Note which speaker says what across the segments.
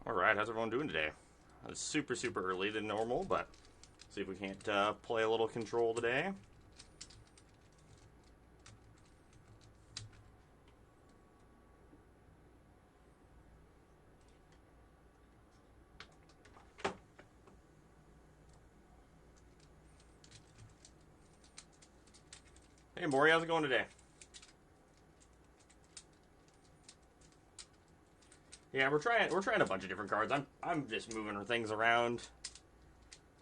Speaker 1: Alright, how's everyone doing today? It's super, super early than normal, but see if we can't play a little control today. Hey, Maury, how's it going today? Yeah, we're trying a bunch of different cards. I'm just moving things around.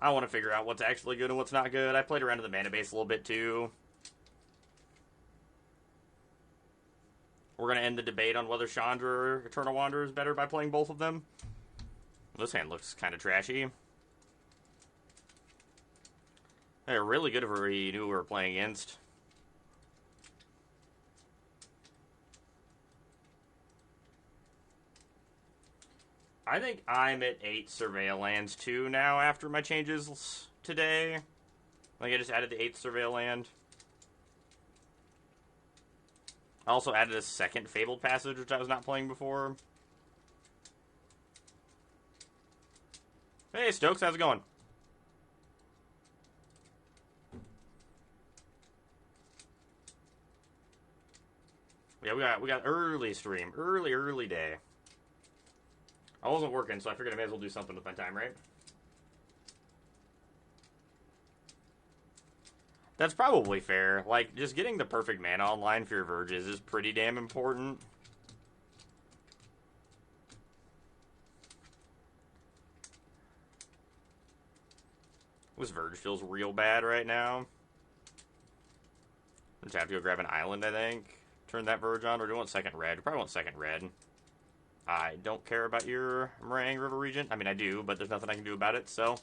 Speaker 1: I want to figure out what's actually good and what's not good. I played around in the mana base a little bit too. We're gonna end the debate on whether Chandra or Eternal Wanderer is better by playing both of them. This hand looks kind of trashy. Hey, really good if we knew we were playing against. I think I'm at 8 Surveil lands too now after my changes today. Like I just added the 8th Surveil land. I also added a second Fabled Passage, which I was not playing before. Hey Stokes, how's it going? Yeah, we got early stream, early day. I wasn't working, so I figured I may as well do something with my time, right? That's probably fair. Like, just getting the perfect mana online for your Verges is pretty damn important. This Verge feels real bad right now. I just have to go grab an island, I think. Turn that Verge on, or do you want second red? You probably want second red. I don't care about your Meringue River Regent. I mean, I do, but there's nothing I can do about it, so.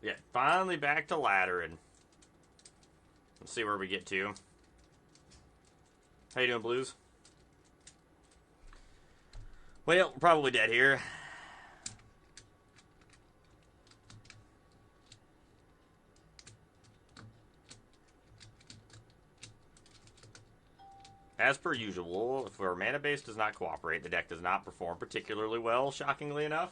Speaker 1: Yeah, finally back to laddering. Let's see where we get to. How you doing, Blues? Well, probably dead here. As per usual, if our mana base does not cooperate, the deck does not perform particularly well, shockingly enough.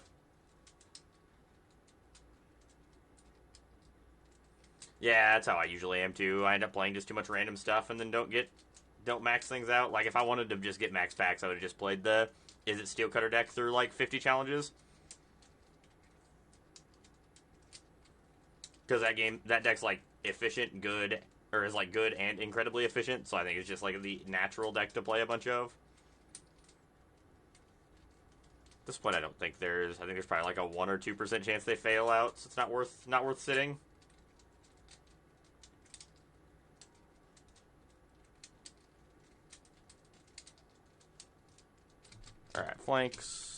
Speaker 1: Yeah, that's how I usually am too. I end up playing just too much random stuff and then don't max things out. Like if I wanted to just get max packs, I would have just played the Is It Steel Cutter deck through like 50 challenges. Because that deck's like efficient, good, or is like good and incredibly efficient. So I think it's just like the natural deck to play a bunch of. At this point, I don't think there's. I think there's probably like a 1 or 2% chance they fail out, so it's not worth sitting. All right, flanks.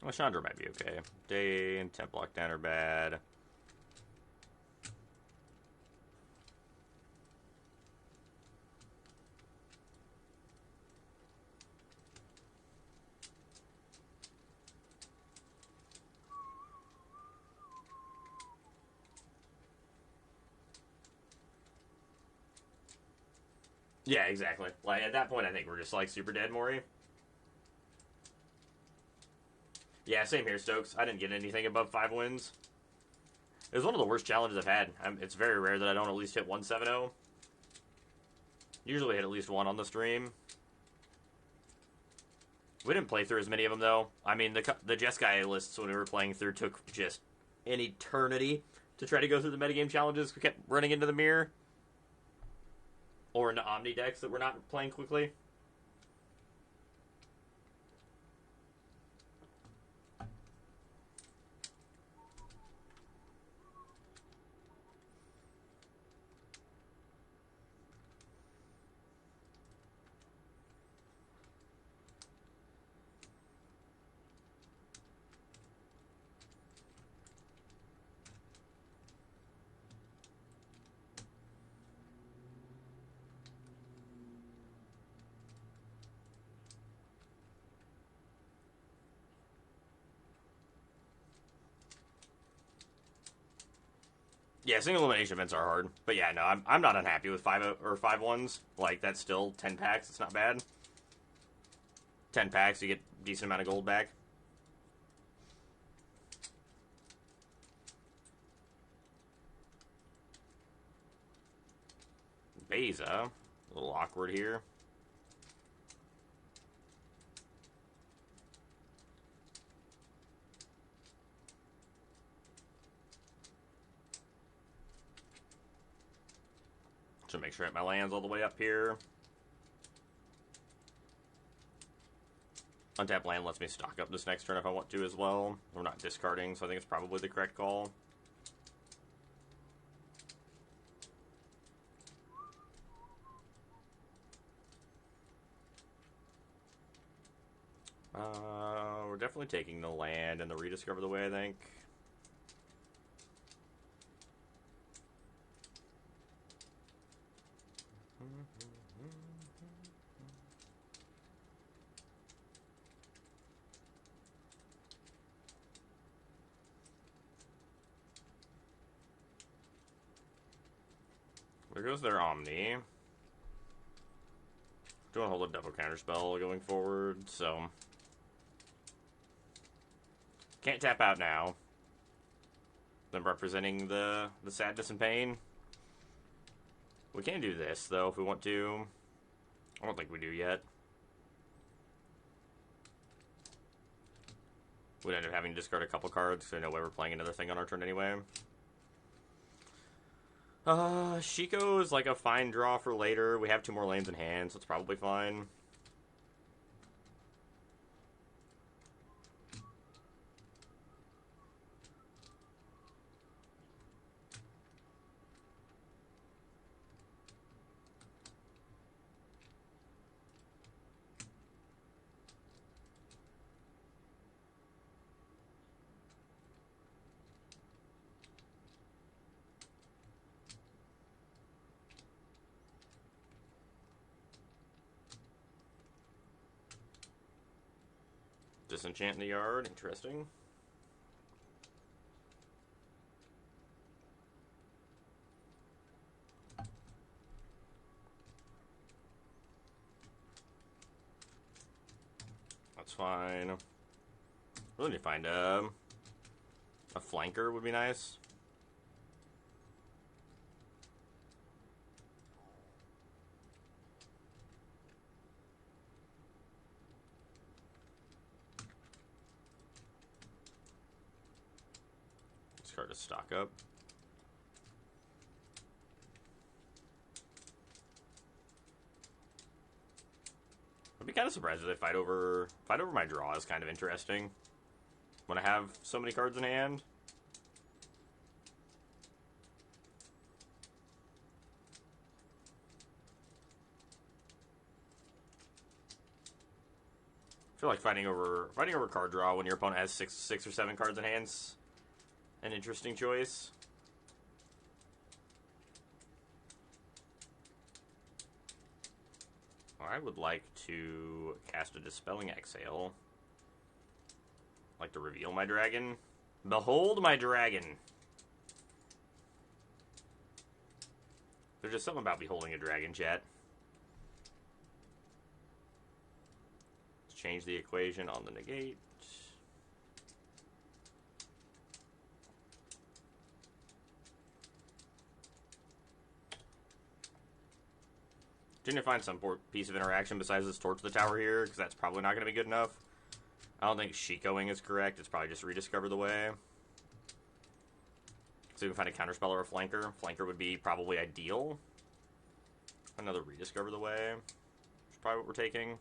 Speaker 1: Well, Chandra might be okay. Day and Temp Lockdown are bad. Yeah, exactly. Like at that point, I think we're just like super dead, Maury. Yeah, same here, Stokes. I didn't get anything above 5 wins. It was one of the worst challenges I've had. It's very rare that I don't at least hit 170. Usually hit at least one on the stream. We didn't play through as many of them, though. I mean, the Jeskai lists when we were playing through took just an eternity to try to go through the metagame challenges. We kept running into the mirror. Or into Omni decks that we're not playing quickly. Yeah, single elimination events are hard. But yeah, no, I'm not unhappy with 5-1s. Like, that's still 10 packs. It's not bad. 10 packs, you get a decent amount of gold back. Beza. A little awkward here. Should make sure I have my lands all the way up here. Untap land lets me stock up this next turn if I want to as well. We're not discarding, so I think it's probably the correct call. We're definitely taking the land and the rediscover the way, I think. There goes their Omni. Don't hold a double counterspell going forward, so can't tap out now. Them representing the sadness and pain. We can do this though if we want to. I don't think we do yet. We'd end up having to discard a couple cards, so no way we're playing another thing on our turn anyway. Shiko is like a fine draw for later. We have 2 more lanes in hand, so it's probably fine. Disenchant in the yard, interesting. That's fine. Really need to find a flanker would be nice. Card to stock up. I'd be kind of surprised if they fight over my draw is kind of interesting. When I have so many cards in hand. I feel like fighting over card draw when your opponent has six or 7 cards in hand's an interesting choice. I would like to cast a Dispelling Exhale. I'd like to reveal my dragon. Behold my dragon! There's just something about beholding a dragon, chat. Let's change the equation on the negate. Didn't find some piece of interaction besides this Torch the Tower here, because that's probably not going to be good enough. I don't think Shikoing is correct. It's probably just Rediscover the Way. So we can find a counterspell or a flanker. Flanker would be probably ideal. Another Rediscover the Way. Which is probably what we're taking.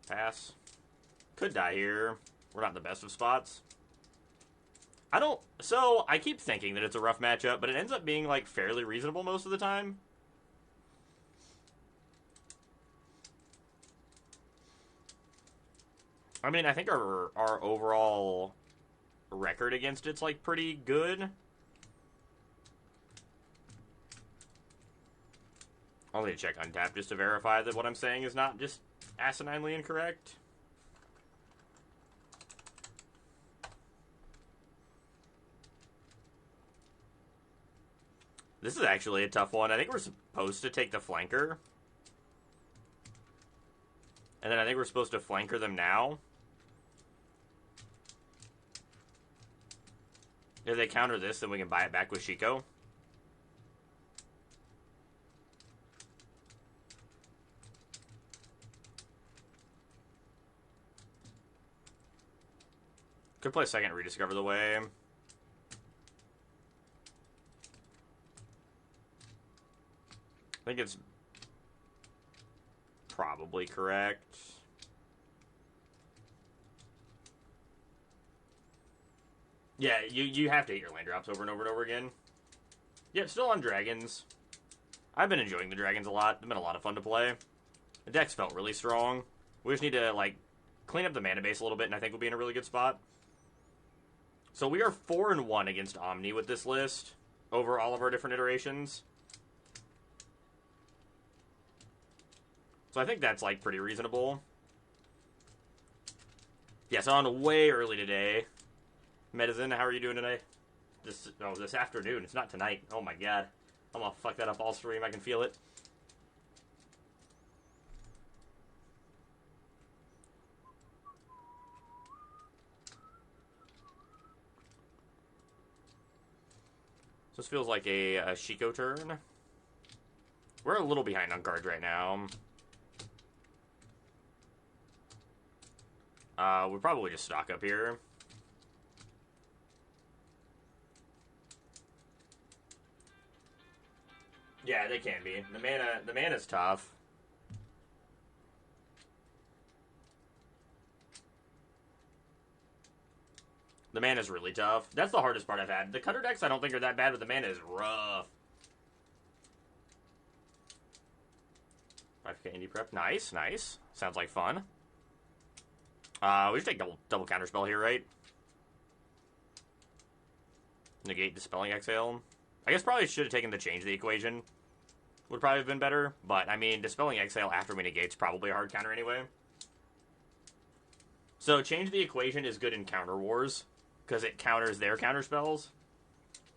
Speaker 1: Pass. Could die here. We're not in the best of spots. So, I keep thinking that it's a rough matchup, but it ends up being, like, fairly reasonable most of the time. I mean, I think our overall record against it's, like, pretty good. I'll need to check Untap just to verify that what I'm saying is not just asininely incorrect. This is actually a tough one. I think we're supposed to take the flanker. And then I think we're supposed to flanker them now. If they counter this, then we can buy it back with Chico. Could play second, rediscover the way. I think it's probably correct. Yeah, you have to hit your land drops over and over and over again. Yeah, still on dragons. I've been enjoying the dragons a lot. They've been a lot of fun to play. The decks felt really strong. We just need to, like, clean up the mana base a little bit, and I think we'll be in a really good spot. So we are 4-1 against Omni with this list over all of our different iterations. So I think that's, like, pretty reasonable. Yeah, so on way early today. Medicine, how are you doing today? This afternoon. It's not tonight. Oh my god. I'm gonna fuck that up all stream. I can feel it. So this feels like a Chico turn. We're a little behind on cards right now. We'll probably just stock up here. Yeah, they can be. The mana's tough. The mana's really tough. That's the hardest part I've had. The cutter decks I don't think are that bad, but the mana is rough. 5k indie prep. Nice, nice. Sounds like fun. We should take double counterspell here, right? Negate Dispelling Exhale. I guess probably should have taken the change the equation. Would probably have been better, but I mean, Dispelling Exhale after we negate's probably a hard counter anyway. So change the equation is good in Counter Wars, because it counters their counter spells.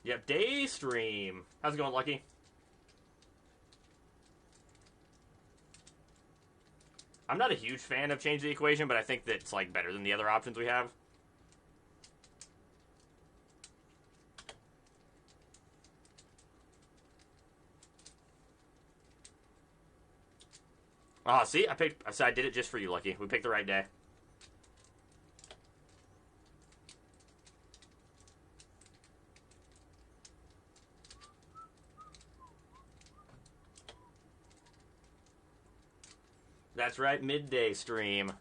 Speaker 1: Yep, Daystream. How's it going, Lucky? I'm not a huge fan of change the equation, but I think that's like better than the other options we have. Oh, see, I did it just for you, Lucky. We picked the right day. That's right, midday stream.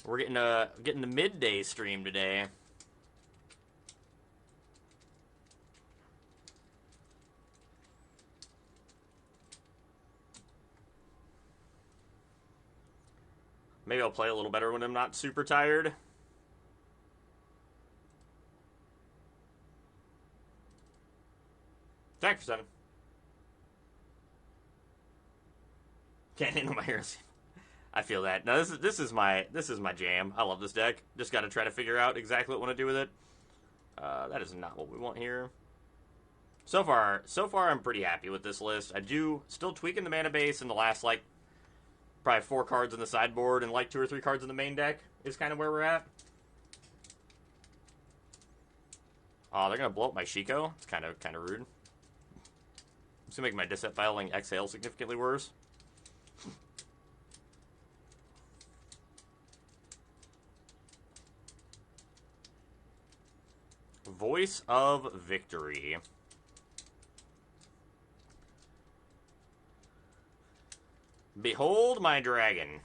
Speaker 1: We're getting the midday stream today. Maybe I'll play a little better when I'm not super tired. Attack for 7. Can't handle my heroes. I feel that. No, this is my jam. I love this deck. Just got to try to figure out exactly what I want to do with it. That is not what we want here. So far, I'm pretty happy with this list. I do still tweaking the mana base in the last like probably 4 cards in the sideboard and like 2 or 3 cards in the main deck is kind of where we're at. Oh, they're gonna blow up my Chico. It's kind of rude. It's gonna make my Dispelling Exhale significantly worse. Voice of Victory. Behold my dragon.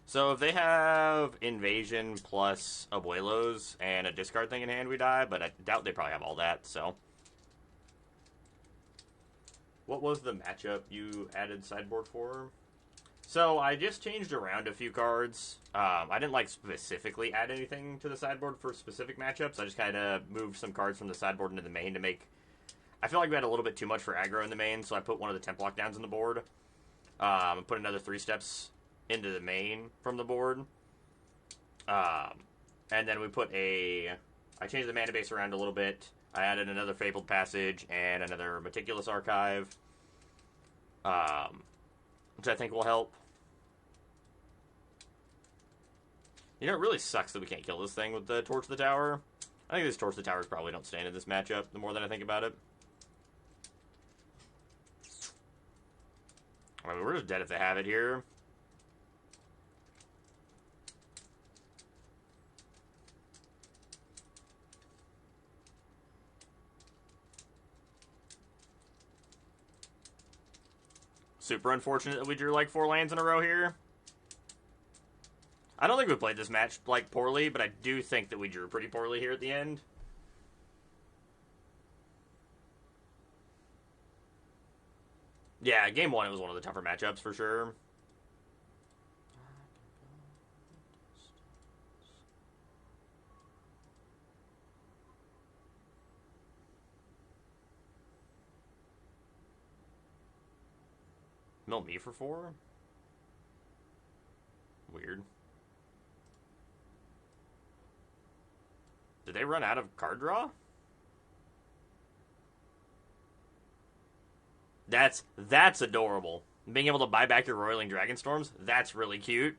Speaker 1: So if they have Invasion plus Abuelos and a discard thing in hand, we die, but I doubt they probably have all that, so. What was the matchup you added sideboard for? So I just changed around a few cards. I didn't like specifically add anything to the sideboard for specific matchups. I just kind of moved some cards from the sideboard into the main to make... I feel like we had a little bit too much for aggro in the main, so I put one of the temp lockdowns on the board. Put another 3 steps into the main from the board. And then we put I changed the mana base around a little bit. I added another Fabled Passage and another Meticulous Archive, which I think will help. You know, it really sucks that we can't kill this thing with the Torch of the Tower. I think these Torch of the Towers probably don't stand in this matchup, the more that I think about it. I mean, we're just dead if they have it here. Super unfortunate that we drew like 4 lands in a row here. I don't think we played this match like poorly, but I do think that we drew pretty poorly here at the end. Yeah, game 1 it was one of the tougher matchups for sure. Mill me for 4? Weird. Did they run out of card draw? That's adorable. Being able to buy back your Roiling Dragonstorms, that's really cute.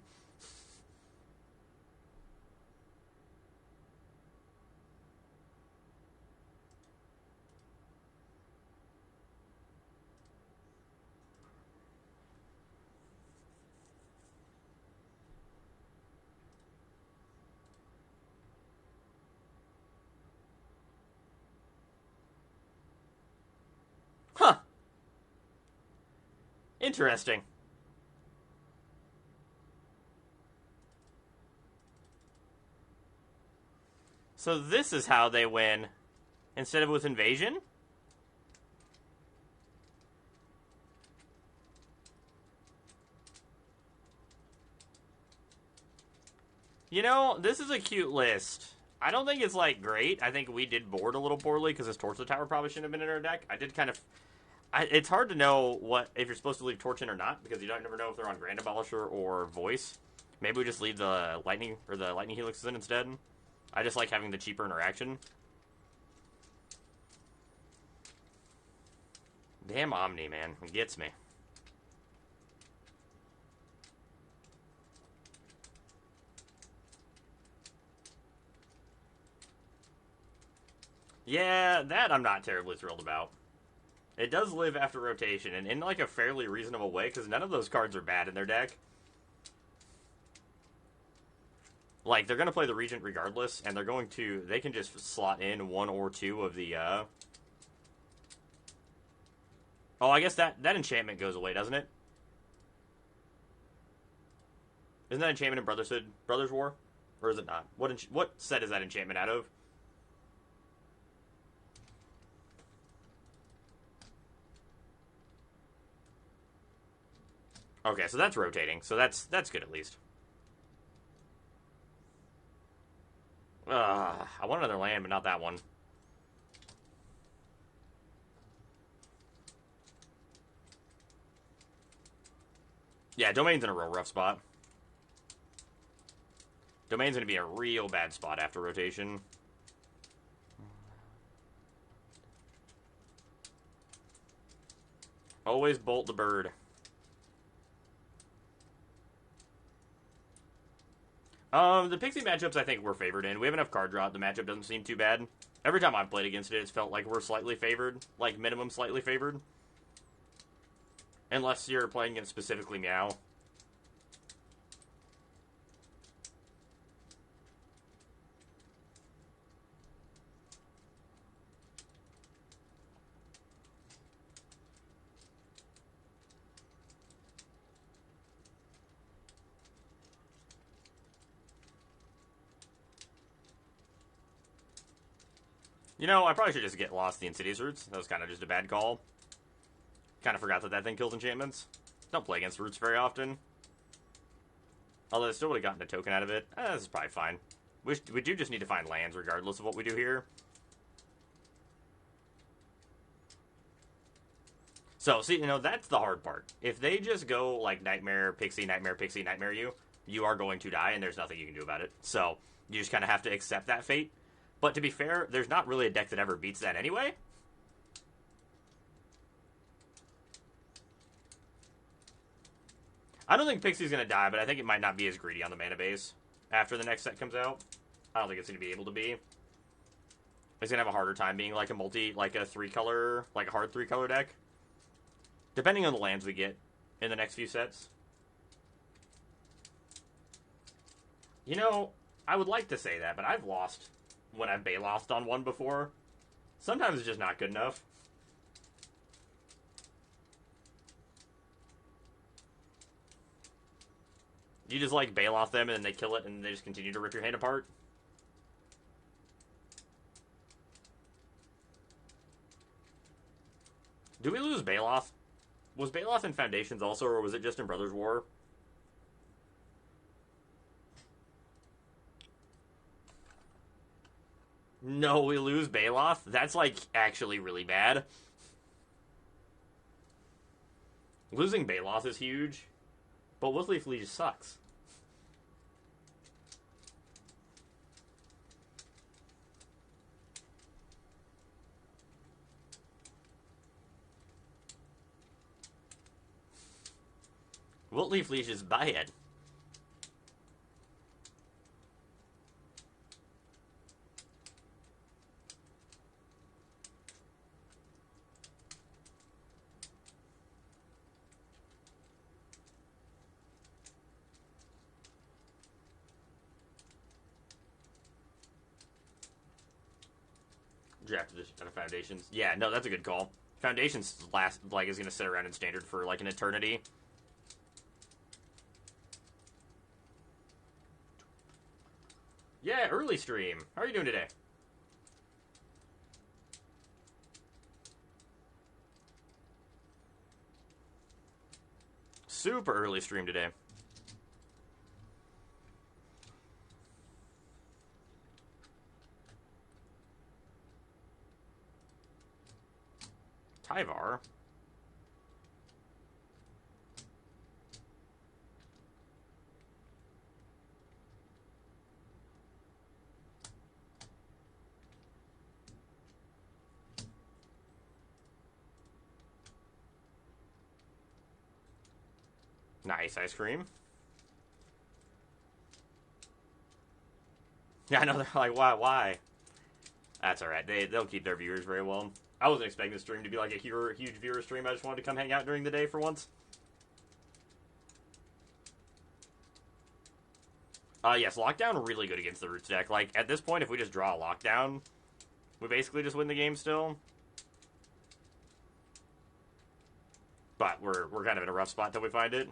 Speaker 1: Huh. Interesting. So this is how they win, instead of with Invasion? You know, this is a cute list. I don't think it's, like, great. I think we did board a little poorly, because this Torch of the Tower probably shouldn't have been in our deck. I did kind of... it's hard to know if you're supposed to leave Torch in or not, because you don't never know if they're on Grand Abolisher or Voice. Maybe we just leave the Lightning Helixes in instead. I just like having the cheaper interaction. Damn Omni, man. It gets me. Yeah, that I'm not terribly thrilled about. It does live after rotation, and in like a fairly reasonable way, because none of those cards are bad in their deck. Like, they're going to play the Regent regardless, and they can just slot in 1 or 2 of the, Oh, I guess that enchantment goes away, doesn't it? Isn't that enchantment in Brothers War? Or is it not? What set is that enchantment out of? Okay, so that's rotating. So that's good at least. I want another land, but not that one. Yeah, Domain's in a real rough spot. Domain's going to be a real bad spot after rotation. Always bolt the bird. The Pixie matchups I think we're favored in. We have enough card draw. The matchup doesn't seem too bad. Every time I've played against it, it's felt like we're slightly favored. Like, minimum slightly favored. Unless you're playing against specifically Meow. You know, I probably should just get lost the Insidious Roots. That was kind of just a bad call. Kind of forgot that thing kills enchantments. Don't play against Roots very often. Although I still would have gotten a token out of it. This is probably fine. We do just need to find lands regardless of what we do here. So, see, that's the hard part. If they just go, like, Nightmare, Pixie, Nightmare you, you are going to die, and there's nothing you can do about it. So, you just kind of have to accept that fate. But to be fair, there's not really a deck that ever beats that anyway. I don't think Pixie's going to die, but I think it might not be as greedy on the mana base after the next set comes out. I don't think it's going to be able to be. It's going to have a harder time being like a like a 3-color, like a hard 3-color deck. Depending on the lands we get in the next few sets. I would like to say that, but I've lost when I've 𝔹𝕃ℂ𝔻 on one before. Sometimes it's just not good enough. You just, like, 𝔹𝕃ℂ them, and then they kill it, and they just continue to rip your hand apart. Do we lose 𝔹𝕃ℂ? Was 𝔹𝕃ℂ in Foundations also, or was it just in Brothers' War? No, we lose 𝔹𝕃ℂ? That's, like, actually really bad. Losing 𝔹𝕃ℂ is huge, but Wolfleaf Liege sucks. Wolfleaf Liege is bad. Drafted out of Foundations. Yeah, no, that's a good call. Foundations is going to sit around in Standard for like an eternity. Yeah, early stream. How are you doing today? Super early stream today. Tyvar. Nice ice cream. Yeah, I know, they're like, why? That's alright. They'll keep their viewers very well. I wasn't expecting the stream to be like a huge viewer stream. I just wanted to come hang out during the day for once. Yes, Lockdown really good against the Roots deck. Like, at this point, if we just draw a Lockdown, we basically just win the game still. But we're kind of in a rough spot till we find it.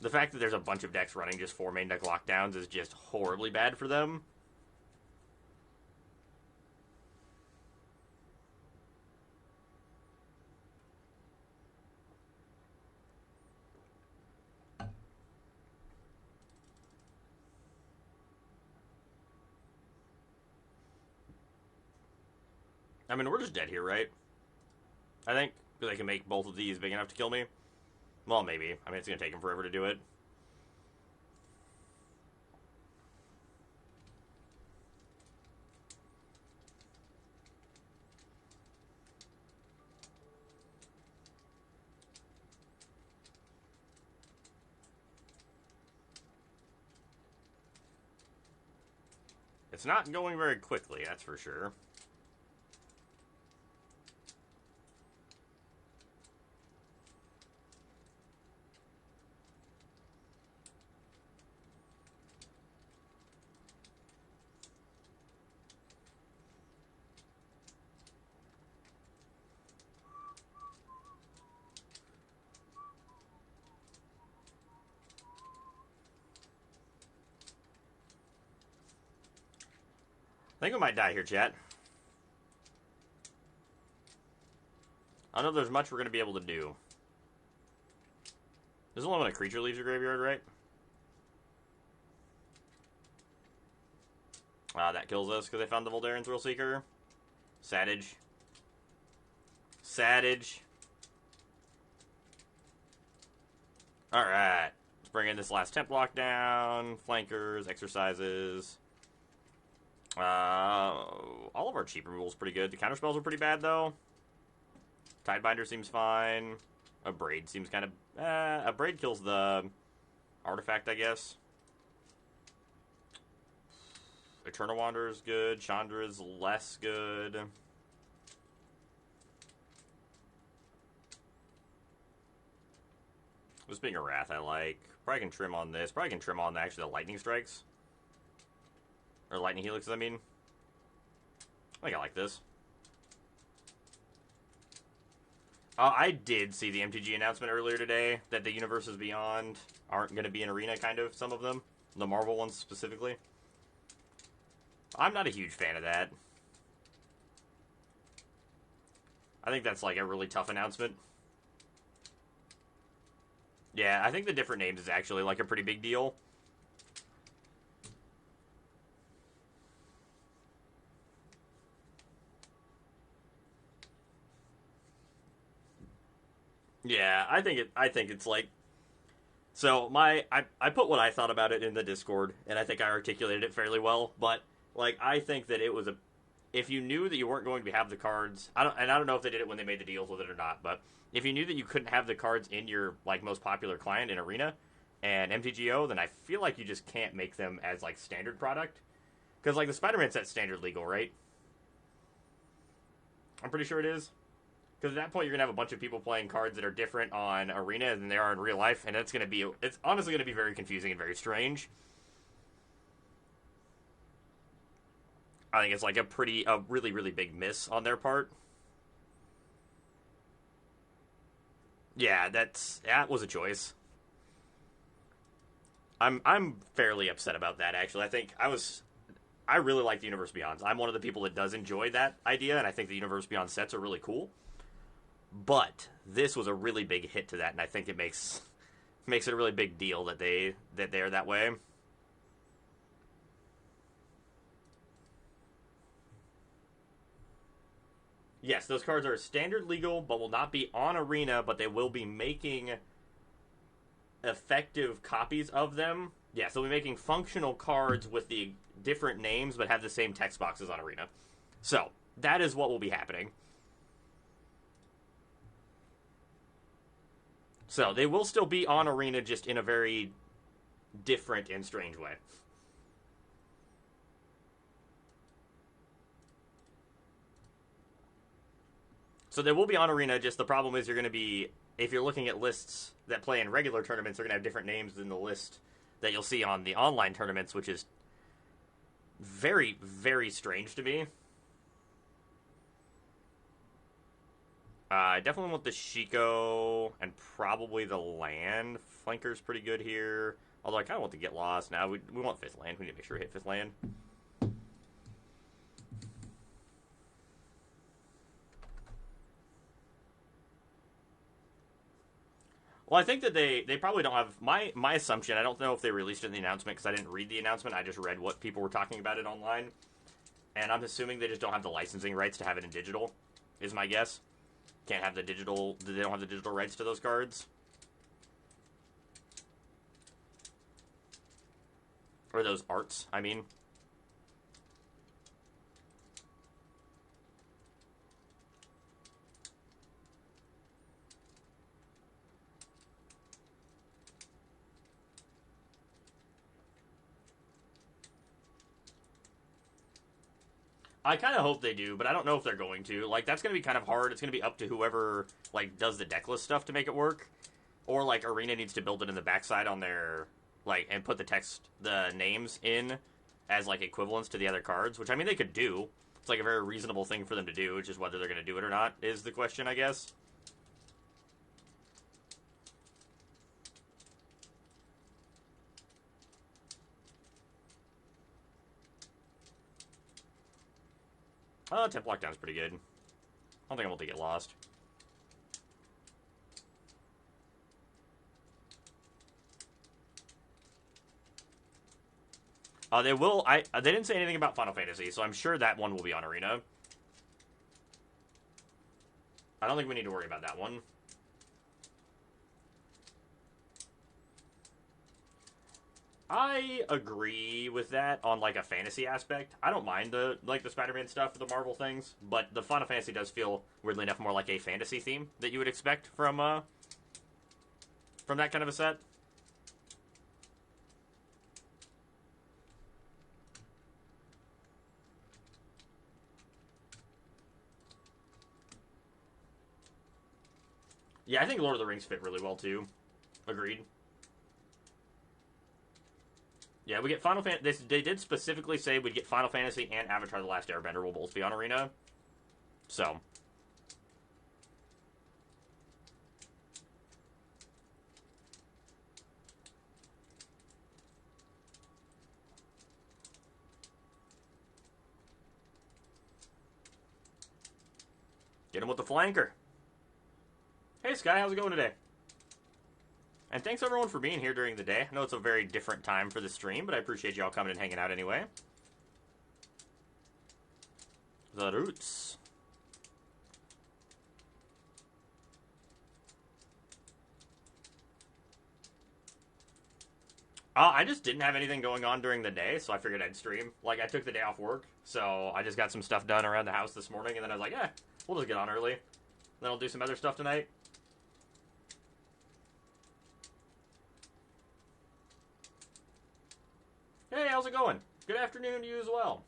Speaker 1: The fact that there's a bunch of decks running just 4 main deck Lockdowns is just horribly bad for them. I mean, we're just dead here, right? I think, because they can make both of these big enough to kill me. Well, maybe. I mean, it's going to take them forever to do it. It's not going very quickly, that's for sure. I think we might die here, chat. I don't know if there's much we're going to be able to do. There's only when a creature leaves your graveyard, right? That kills us because they found the Voldaren Thrill Seeker. Sadage. Sadage. Alright. Let's bring in this last temp block down. Flankers, exercises. All of our cheap removal is pretty good. The counterspells are pretty bad, though. Tidebinder seems fine. A Braid seems kind of... a Braid kills the artifact, I guess. Eternal Wanderer is good. Chandra is less good. This being a Wrath I like. Probably can trim on this. Probably can trim on actually the Lightning Strikes. Or Lightning Helixes, I mean. I think I like this. I did see the MTG announcement earlier today that the Universes Beyond aren't going to be in Arena, kind of, some of them. The Marvel ones specifically. I'm not a huge fan of that. I think that's like a really tough announcement. Yeah, I think the different names is actually like a pretty big deal. Yeah, I think it's like... So, I put what I thought about it in the Discord, and I think I articulated it fairly well, but, like, I think that it was a... If you knew that you weren't going to have the cards... I don't know if they did it when they made the deals with it or not, but if you knew that you couldn't have the cards in your, like, most popular client in Arena and MTGO, then I feel like you just can't make them as, like, standard product. Because, like, the Spider-Man set's standard legal, right? I'm pretty sure it is. Because at that point, you're going to have a bunch of people playing cards that are different on Arena than they are in real life, and it's honestly going to be very confusing and very strange. I think it's like a really, really big miss on their part. Yeah, that was a choice. I'm fairly upset about that, actually. I really like the Universe Beyonds. I'm one of the people that does enjoy that idea, and I think the Universe Beyond sets are really cool. But this was a really big hit to that, and I think it makes it a really big deal that they're that way. Yes, those cards are standard legal, but will not be on Arena, but they will be making effective copies of them. Yes, they'll be making functional cards with the different names, but have the same text boxes on Arena. So, that is what will be happening. So, they will still be on Arena, just in a very different and strange way. So, they will be on Arena, just the problem is you're going to be... If you're looking at lists that play in regular tournaments, they're going to have different names than the list that you'll see on the online tournaments, which is very, very strange to me. I definitely want the Shiko and probably the land. Flanker's pretty good here. Although I kind of want to get lost. Now we want 5th land. We need to make sure we hit 5th land. Well, I think that they probably don't have... My assumption, I don't know if they released it in the announcement because I didn't read the announcement. I just read what people were talking about it online. And I'm assuming they just don't have the licensing rights to have it in digital, is my guess. Can't have the digital... They don't have the digital rights to those cards. Or those arts, I mean. I kind of hope they do, but I don't know if they're going to. Like, that's going to be kind of hard. It's going to be up to whoever, like, does the decklist stuff to make it work. Or, like, Arena needs to build it in the backside on their, like, and put the names in as, like, equivalents to the other cards, which, I mean, they could do. It's, like, a very reasonable thing for them to do, which is whether they're going to do it or not is the question, I guess. Temp Lockdown's pretty good. I don't think I'm able to get lost. They will... They didn't say anything about Final Fantasy, so I'm sure that one will be on Arena. I don't think we need to worry about that one. I agree with that on, like, a fantasy aspect. I don't mind the Spider-Man stuff, the Marvel things, but the Final Fantasy does feel, weirdly enough, more like a fantasy theme that you would expect from that kind of a set. Yeah, I think Lord of the Rings fit really well, too. Agreed. Yeah, we get Final Fantasy. They did specifically say we'd get Final Fantasy and Avatar: The Last Airbender will both be on Arena. So. Get him with the flanker. Hey, Sky, how's it going today? And thanks, everyone, for being here during the day. I know it's a very different time for the stream, but I appreciate y'all coming and hanging out anyway. The Roots. I just didn't have anything going on during the day, so I figured I'd stream. Like, I took the day off work, so I just got some stuff done around the house this morning, and then I was like, yeah, we'll just get on early. Then I'll do some other stuff tonight. Hey, how's it going? Good afternoon to you as well.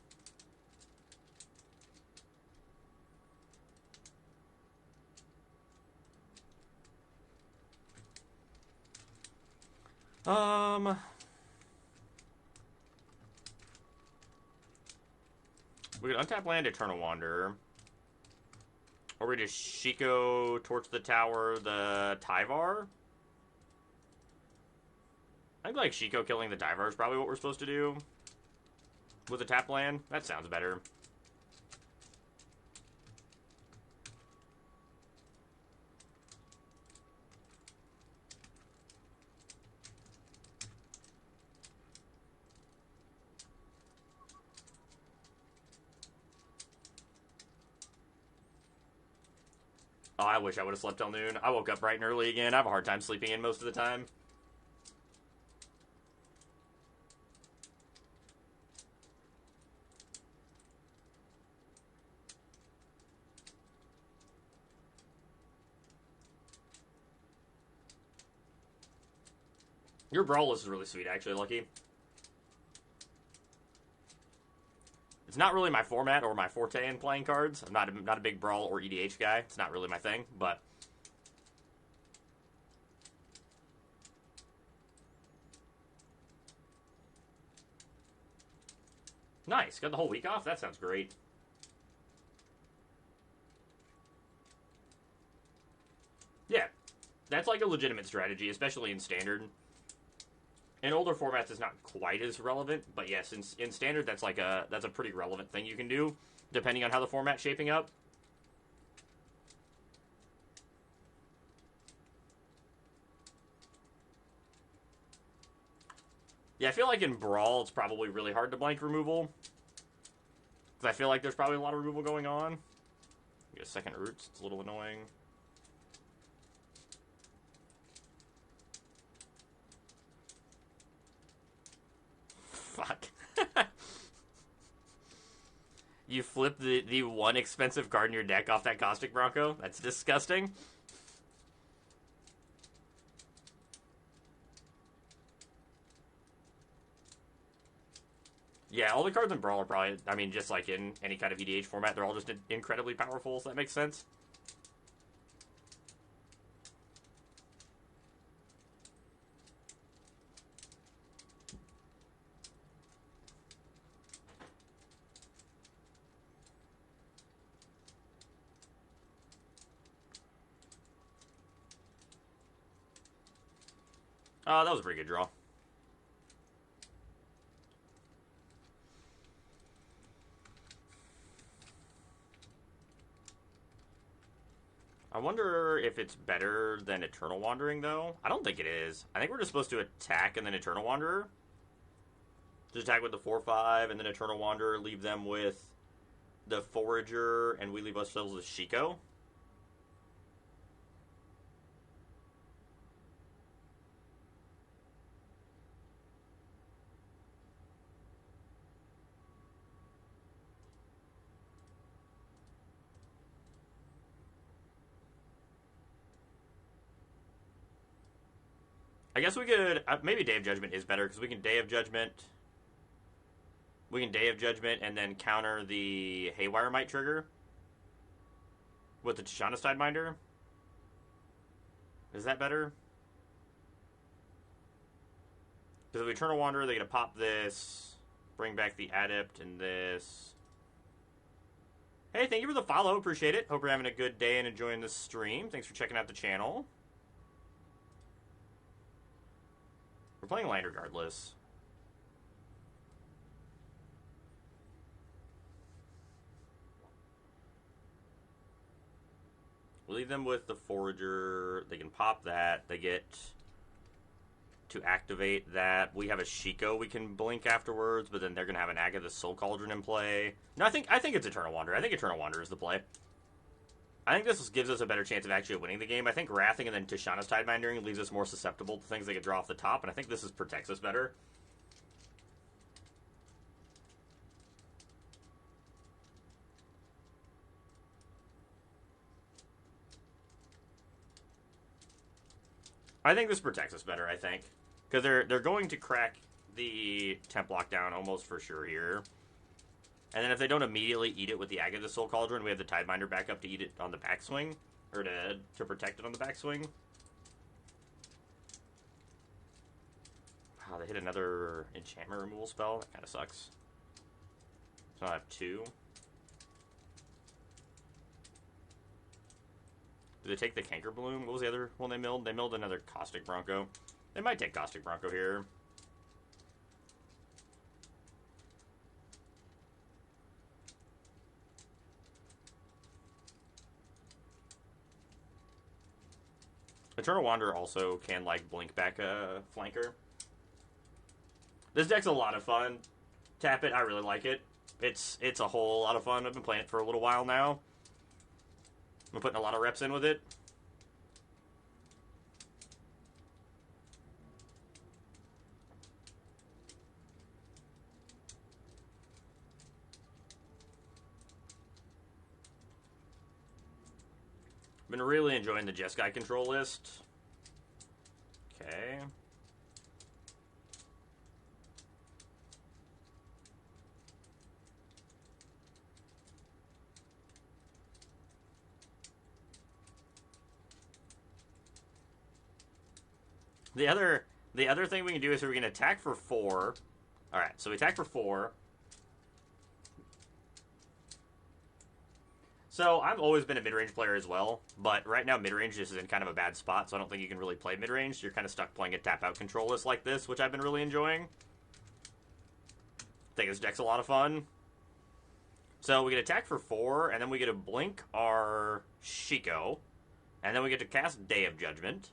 Speaker 1: We could untap land Eternal Wanderer. Or we just Shiko, Torch the Tower, the Tyvar. I think, like, Shiko killing the Tyvar is probably what we're supposed to do. With a tap land? That sounds better. Oh, I wish I would have slept till noon. I woke up bright and early again. I have a hard time sleeping in most of the time. Your brawl list is really sweet, actually, Lucky. It's not really my format or my forte in playing cards. I'm not a big brawl or EDH guy. It's not really my thing, but nice. Got the whole week off? That sounds great. Yeah. That's like a legitimate strategy, especially in Standard. In older formats, it's not quite as relevant, but yes, in Standard, that's a pretty relevant thing you can do, depending on how the format's shaping up. Yeah, I feel like in Brawl, it's probably really hard to blank removal. Because I feel like there's probably a lot of removal going on. Get a second Roots, it's a little annoying. Fuck. You flip the one expensive card in your deck off that Caustic Bronco? That's disgusting. Yeah, all the cards in Brawl are probably, I mean, just like in any kind of EDH format, they're all just incredibly powerful, so that makes sense. That was a pretty good draw. I wonder if it's better than Eternal Wandering, though. I don't think it is. I think we're just supposed to attack and then Eternal Wanderer. Just attack with the 4/5 and then Eternal Wanderer, leave them with the Forager, and we leave ourselves with Shiko. I guess we could... maybe Day of Judgment is better, because we can Day of Judgment... We can Day of Judgment and then counter the Haywire Might trigger with the Tishana's Tidebinder. Is that better? Because if we Eternal Wanderer, they get to pop this, bring back the Adept and this. Hey, thank you for the follow. Appreciate it. Hope you're having a good day and enjoying the stream. Thanks for checking out the channel. We're playing land regardless. We'll leave them with the Forager. They can pop that. They get to activate that. We have a Shiko we can blink afterwards, but then they're going to have an Agatha's Soul Cauldron in play. No, I think it's Eternal Wanderer. I think Eternal Wanderer is the play. I think this gives us a better chance of actually winning the game. I think Wrathing and then Tishana's Tidebindering leaves us more susceptible to things they could draw off the top, and I think this protects us better. I think this protects us better, I think. Because they're going to crack the Temp Lockdown almost for sure here. And then if they don't immediately eat it with the Agatha's Soul Cauldron, we have the Tidebinder back up to eat it on the backswing. Or to protect it on the backswing. Wow, they hit another enchantment removal spell. That kind of sucks. So I have 2. Did they take the Canker Bloom? What was the other one they milled? They milled another Caustic Bronco. They might take Caustic Bronco here. Eternal Wanderer also can, like, blink back a flanker. This deck's a lot of fun. Tap it, I really like it. It's a whole lot of fun. I've been playing it for a little while now. I'm putting a lot of reps in with it. Been really enjoying the Jeskai control list. Okay. The other thing we can do is we can attack for 4. Alright, so we attack for 4. So, I've always been a mid-range player as well, but right now mid-range is in kind of a bad spot, so I don't think you can really play mid-range. You're kind of stuck playing a tap-out control list like this, which I've been really enjoying. I think this deck's a lot of fun. So, we get attack for 4, and then we get to blink our Shiko, and then we get to cast Day of Judgment.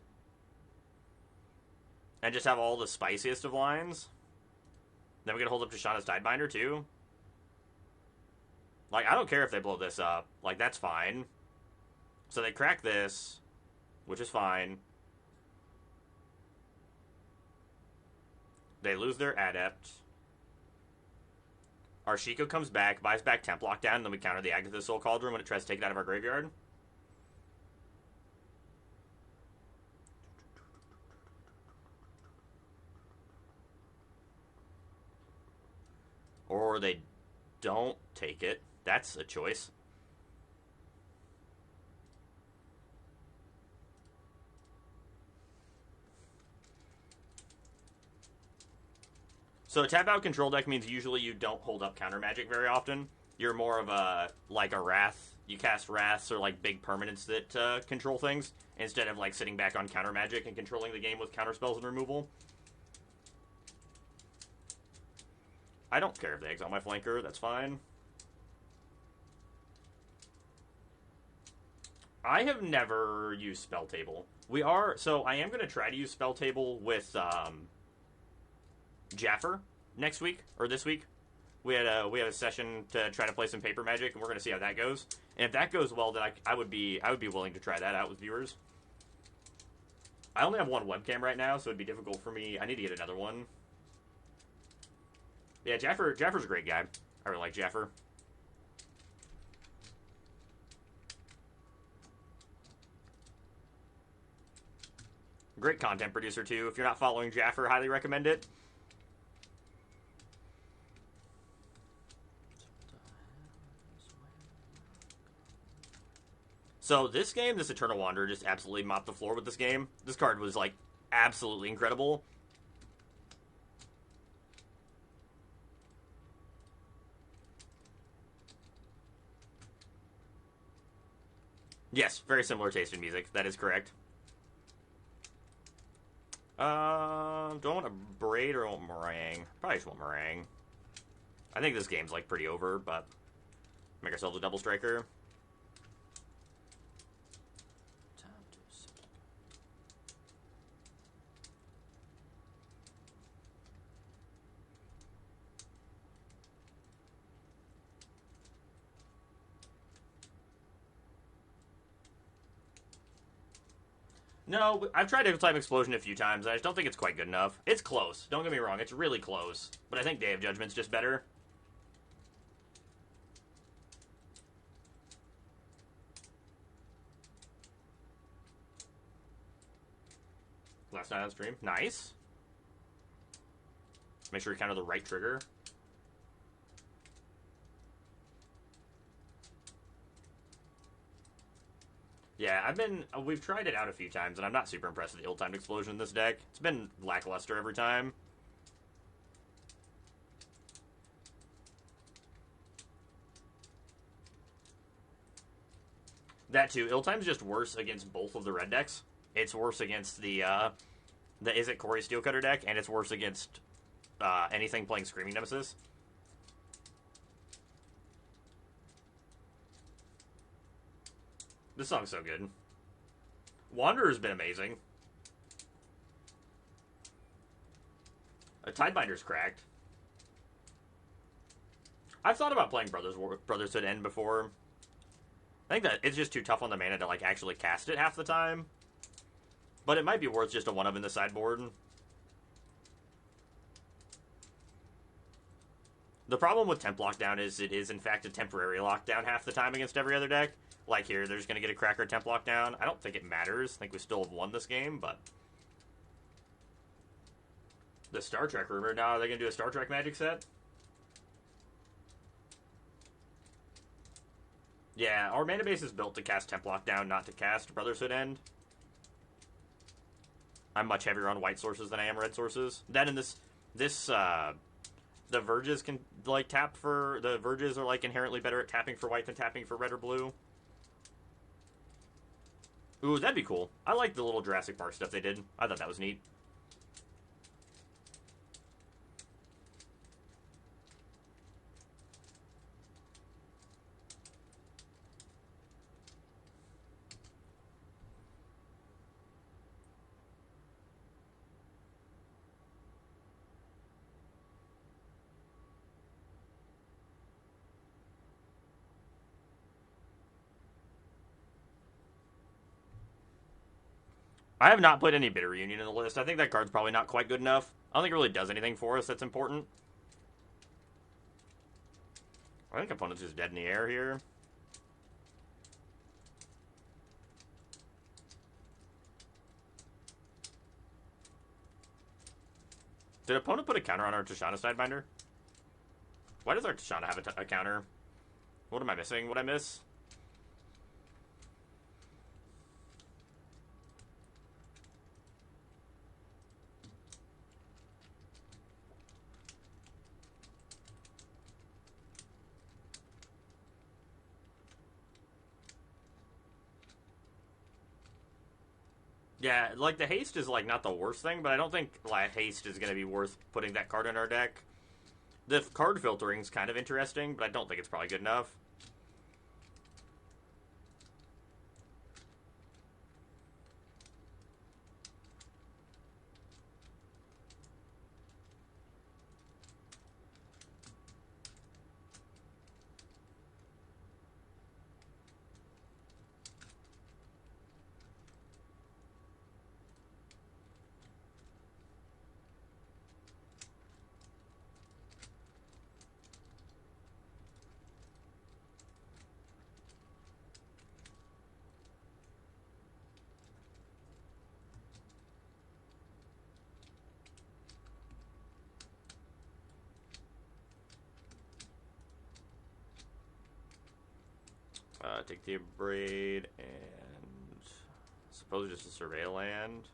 Speaker 1: And just have all the spiciest of lines. Then we get to hold up Tishana's Tidebinder, too. Like, I don't care if they blow this up. Like, that's fine. So they crack this, which is fine. They lose their Adept. Our Shiko comes back, buys back Temp Lockdown, and then we counter the Agatha's Soul Cauldron when it tries to take it out of our graveyard. Or they don't take it. That's a choice. So a tap-out control deck means usually you don't hold up counter magic very often. You're more of a Wrath. You cast Wraths or like big permanents that control things instead of like sitting back on counter magic and controlling the game with counter spells and removal. I don't care if they exile my flanker, that's fine. I have never used Spell Table. So I am going to try to use Spell Table with Jaffer next week, or this week. We had a session to try to play some paper magic, and we're going to see how that goes. And if that goes well, then I would be willing to try that out with viewers. I only have one webcam right now, so it'd be difficult for me. I need to get another one. Yeah, Jaffer's a great guy. I really like Jaffer. Great content producer, too. If you're not following Jaffer, highly recommend it. So this game, this Eternal Wanderer, just absolutely mopped the floor with this game. This card was, like, absolutely incredible. Yes, very similar taste in music. That is correct. Do I want a braid or I want meringue? Probably just want meringue. I think this game's, like, pretty over, but make ourselves a double striker. No, I've tried to type Explosion a few times. I just don't think it's quite good enough. It's close. Don't get me wrong. It's really close. But I think Day of Judgment's just better. Last night on stream. Nice. Make sure you counter the right trigger. Yeah, we've tried it out a few times, and I'm not super impressed with the ill-timed Explosion in this deck. It's been lackluster every time. That too, ill-time's just worse against both of the red decks. It's worse against the Is It Corey Steelcutter deck, and it's worse against anything playing Screaming Nemesis. This song's so good. Wanderer's been amazing. A Tidebinder's cracked. I've thought about playing Brotherhood End before. I think that it's just too tough on the mana to, like, actually cast it half the time. But it might be worth just a 1-of in the sideboard. The problem with Temp Lockdown is it is, in fact, a temporary lockdown half the time against every other deck. Like here, they're just going to get a Cracker Temp Lockdown. I don't think it matters. I think we still have won this game, but... The Star Trek rumor. Now, are they going to do a Star Trek Magic set? Yeah, our mana base is built to cast Temp Lockdown, not to cast Brotherhood End. I'm much heavier on white sources than I am red sources. That and the Verges can, like, tap for... The Verges are, like, inherently better at tapping for white than tapping for red or blue. Ooh, that'd be cool. I like the little Jurassic Park stuff they did. I thought that was neat. I have not put any Bitter Reunion in the list. I think that card's probably not quite good enough. I don't think it really does anything for us that's important. I think opponent's just dead in the air here. Did opponent put a counter on our Tishana Sidebinder? Why does our Tishana have a counter? What am I missing? What I miss? Yeah, like, the haste is, like, not the worst thing, but I don't think, like, haste is going to be worth putting that card in our deck. The card filtering is kind of interesting, but I don't think it's probably good enough. Take the Braid and suppose just a survey land.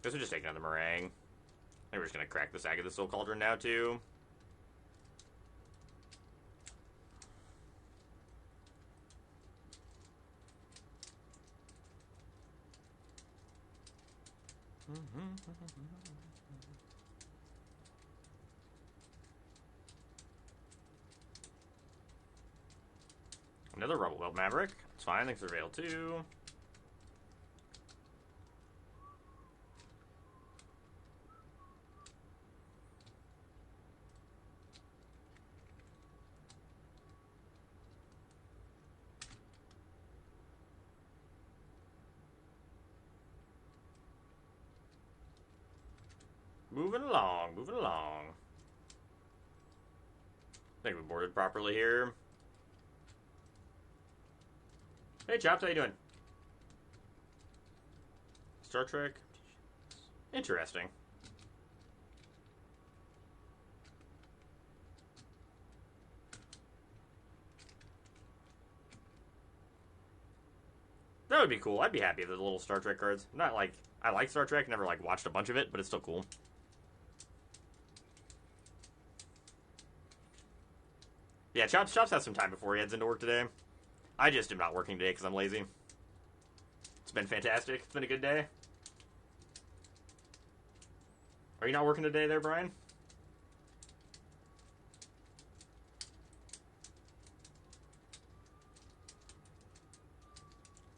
Speaker 1: Guess we're just taking another Meringue. I think we're just gonna crack the Sack of the Soul Cauldron now too. Another Rubble Belt Maverick. It's fine. Thanks for Veil too. Moving along, moving along. I think we boarded properly here. Hey, Chops, how you doing? Star Trek? Interesting. That would be cool. I'd be happy with the little Star Trek cards. Not like... I like Star Trek, never like watched a bunch of it, but it's still cool. Yeah, Chops has some time before he heads into work today. I just am not working today because I'm lazy. It's been fantastic. It's been a good day. Are you not working today there, Brian?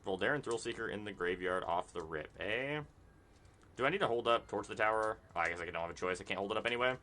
Speaker 1: Voldarin Thrillseeker in the graveyard off the rip, eh? Do I need to hold up towards the tower? Oh, I guess I don't have a choice. I can't hold it up anyway.